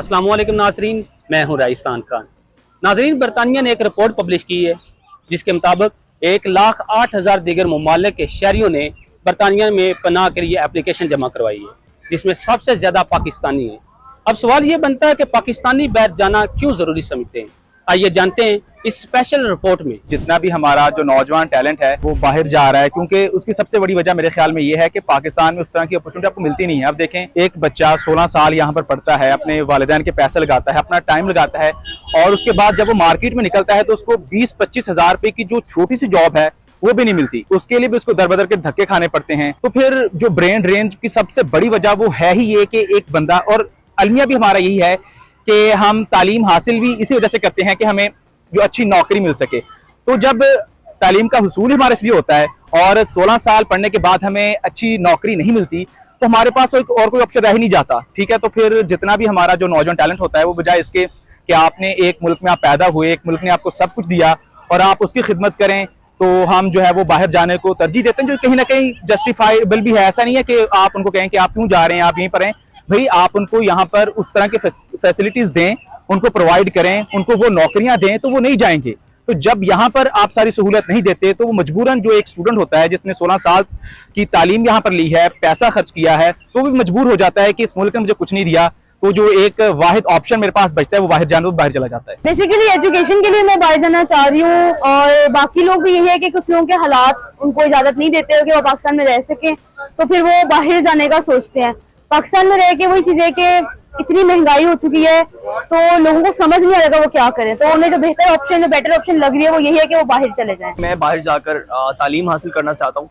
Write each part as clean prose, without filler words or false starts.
अस्सलाम वालेकुम नाजरीन, मैं हूँ राइसान खान। नाजरीन, बरतानिया ने एक रिपोर्ट पब्लिश की है जिसके मुताबिक 1,08,000 दीगर ममालिक के शहरियों ने बरतानिया में पनाह के लिए एप्लीकेशन जमा करवाई है, जिसमें सबसे ज़्यादा पाकिस्तानी हैं। अब सवाल ये बनता है कि पाकिस्तानी बाहर जाना क्यों ज़रूरी समझते हैं। आइए जानते हैं इस स्पेशल रिपोर्ट में। जितना भी हमारा जो नौजवान टैलेंट है वो बाहर जा रहा है, क्योंकि उसकी सबसे बड़ी वजह मेरे ख्याल में ये है कि पाकिस्तान में उस तरह की अपॉर्चुनिटी आपको मिलती नहीं है। अब देखें, एक बच्चा 16 साल यहाँ पर पढ़ता है, अपने वालिदैन के पैसे लगाता है, अपना टाइम लगाता है, और उसके बाद जब वो मार्केट में निकलता है तो उसको 20-25 हज़ार रुपए की जो छोटी सी जॉब है वो भी नहीं मिलती। उसके लिए भी उसको दर बदर के धक्के खाने पड़ते हैं। तो फिर जो ब्रेन रेंज की सबसे बड़ी वजह वो है ही ये कि एक बंदा, और अलमिया भी हमारा यही है कि हम तालीम हासिल भी इसी वजह से करते हैं कि हमें जो अच्छी नौकरी मिल सके। तो जब तालीम का हुसूल हमारे लिए होता है और 16 साल पढ़ने के बाद हमें अच्छी नौकरी नहीं मिलती, तो हमारे पास और कोई ऑप्शन रह ही नहीं जाता। ठीक है, तो फिर जितना भी हमारा जो नौजवान टैलेंट होता है वो बजाय इसके कि आपने एक मुल्क में आप पैदा हुए, एक मुल्क ने आपको सब कुछ दिया और आप उसकी खिदमत करें, तो हम जो है वो बाहर जाने को तरजीह देते हैं, जो कहीं ना कहीं जस्टिफाइबल भी है। ऐसा नहीं है कि आप उनको कहें कि आप क्यों जा रहे हैं, आप यहीं पर हैं। भाई, आप उनको यहाँ पर उस तरह के फैसिलिटीज दें, उनको प्रोवाइड करें, उनको वो नौकरियां दें, तो वो नहीं जाएंगे। तो जब यहाँ पर आप सारी सहूलत नहीं देते तो वो मजबूरन, जो एक स्टूडेंट होता है जिसने 16 साल की तालीम यहाँ पर ली है, पैसा खर्च किया है, तो वो भी मजबूर हो जाता है कि इस मुल्क ने मुझे कुछ नहीं दिया, तो जो एक वाहिद ऑप्शन मेरे पास बचता है वो बाहर जाना, वो बाहर चला जाता है। बेसिकली एजुकेशन के लिए मैं बाहर जाना चाह रही हूँ, और बाकी लोग भी यही है कि कुछ लोगों के हालात उनको इजाजत नहीं देते कि वो पाकिस्तान में रह सके, तो फिर वो बाहर जाने का सोचते हैं। पाकिस्तान में रह के वही चीजें कि इतनी महंगाई हो चुकी है तो लोगों को समझ नहीं आएगा वो क्या करें। तो उन्हें जो बेहतर ऑप्शन, जो बेटर ऑप्शन लग रही है वो यही है कि वो बाहर चले जाएं। मैं बाहर जाकर तालीम हासिल करना चाहता हूँ।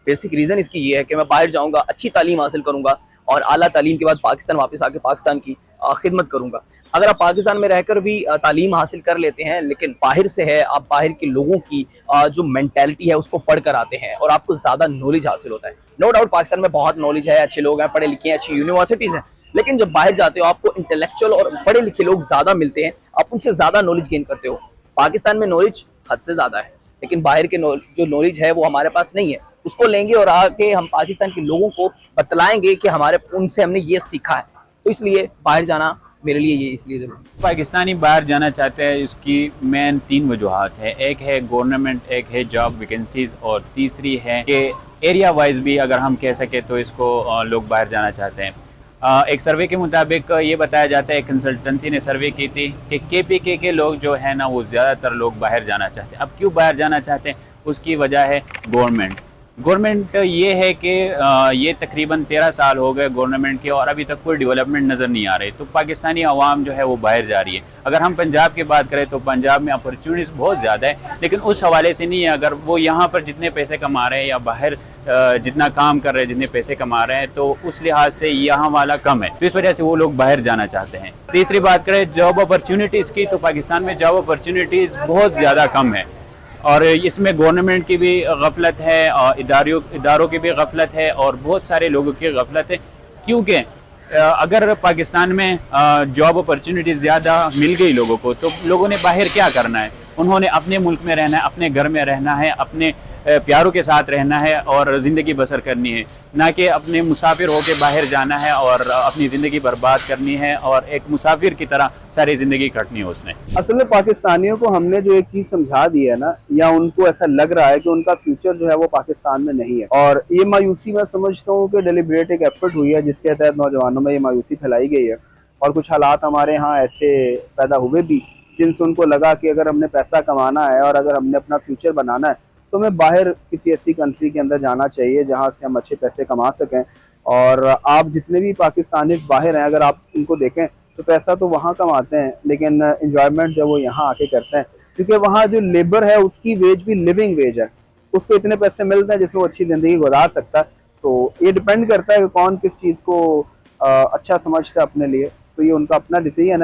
बेसिक रीज़न इसकी ये है कि मैं बाहर जाऊँगा, अच्छी तालीम हासिल करूँगा और आला तालीम के बाद पाकिस्तान वापस आके पाकिस्तान की खिदमत करूँगा। अगर आप पाकिस्तान में रहकर भी तालीम हासिल कर लेते हैं, लेकिन बाहर से है, आप बाहर के लोगों की जो मेंटालिटी है उसको पढ़ कर आते हैं और आपको ज़्यादा नॉलेज हासिल होता है। नो डाउट पाकिस्तान में बहुत नॉलेज है, अच्छे लोग हैं, पढ़े लिखे हैं, अच्छी यूनिवर्सिटीज़ हैं, लेकिन जब बाहर जाते हो आपको इंटेलेक्चुअल और पढ़े लिखे लोग ज़्यादा मिलते हैं, आप उनसे ज़्यादा नॉलेज गेन करते हो। पाकिस्तान में नॉलेज हद से ज़्यादा है, लेकिन बाहर के जो नॉलेज है वो हमारे पास नहीं है। उसको लेंगे और आके हम पाकिस्तान के लोगों को बतलाएंगे कि हमारे उनसे हमने ये सीखा है। तो इसलिए बाहर जाना मेरे लिए ये इसलिए जरूरी। पाकिस्तानी बाहर जाना चाहते हैं, इसकी मेन 3 वजूहात है। एक है गवर्नमेंट, एक है जॉब वैकेंसीज, और तीसरी है कि एरिया वाइज भी अगर हम कह सके तो इसको लोग बाहर जाना चाहते हैं। एक सर्वे के मुताबिक ये बताया जाता है, एक कंसल्टेंसी ने सर्वे की थी कि KPK के लोग जो है ना वो ज़्यादातर लोग बाहर जाना चाहते हैं। अब क्यों बाहर जाना चाहते हैं, उसकी वजह है गवर्नमेंट ये है कि ये तकरीबन 13 साल हो गए गवर्नमेंट के और अभी तक कोई डेवलपमेंट नज़र नहीं आ रही। तो पाकिस्तानी अवाम जो है वो बाहर जा रही है। अगर हम पंजाब की बात करें तो पंजाब में अपॉर्चुनिटीज़ बहुत ज़्यादा है, लेकिन उस हवाले से नहीं है। अगर वो यहाँ पर जितने पैसे कमा रहे हैं या बाहर जितना काम कर रहे हैं, जितने पैसे कमा रहे हैं, तो उस लिहाज से यहाँ वाला कम है, तो इस वजह से वो लोग बाहर जाना चाहते हैं। तीसरी बात करें जॉब अपॉर्चुनिटीज़ की, तो पाकिस्तान में जॉब अपॉर्चुनिटीज़ बहुत ज़्यादा कम है और इसमें गवर्नमेंट की भी गफलत है और इदारों की भी गफलत है और बहुत सारे लोगों की गफलत है। क्योंकि अगर पाकिस्तान में जॉब अपॉर्चुनिटीज़ ज़्यादा मिल गई लोगों को, तो लोगों ने बाहर क्या करना है, उन्होंने अपने मुल्क में रहना है, अपने घर में रहना है, अपने प्यारों के साथ रहना है और ज़िंदगी बसर करनी है, ना कि अपने मुसाफिर होकर बाहर जाना है और अपनी ज़िंदगी बर्बाद करनी है और एक मुसाफिर की तरह सारी ज़िंदगी कटनी है उसने। असल में पाकिस्तानियों को हमने जो एक चीज़ समझा दी है ना, या उनको ऐसा लग रहा है कि उनका फ्यूचर जो है वो पाकिस्तान में नहीं है, और ये मायूसी मैं समझता हूँ कि डेलिब्रेट एक एफर्ट हुई है जिसके तहत नौजवानों में ये मायूसी फैलाई गई है। और कुछ हालात हमारे यहाँ ऐसे पैदा हुए भी जिनसे उनको लगा कि अगर हमने पैसा कमाना है और अगर हमने अपना फ्यूचर बनाना है तो हमें बाहर किसी ऐसी कंट्री के अंदर जाना चाहिए जहाँ से हम अच्छे पैसे कमा सकें। और आप जितने भी पाकिस्तानी बाहर हैं, अगर आप उनको देखें तो पैसा तो वहाँ कमाते हैं, लेकिन एंजॉयमेंट जो वो यहाँ आके करते हैं, क्योंकि वहाँ जो लेबर है उसकी वेज भी लिविंग वेज है, उसको इतने पैसे मिलते हैं जिसमें वो अच्छी ज़िंदगी गुजार सकता है। तो ये डिपेंड करता है कि कौन किस चीज़ को अच्छा समझता है अपने लिए, तो ये उनका अपना डिसीजन है।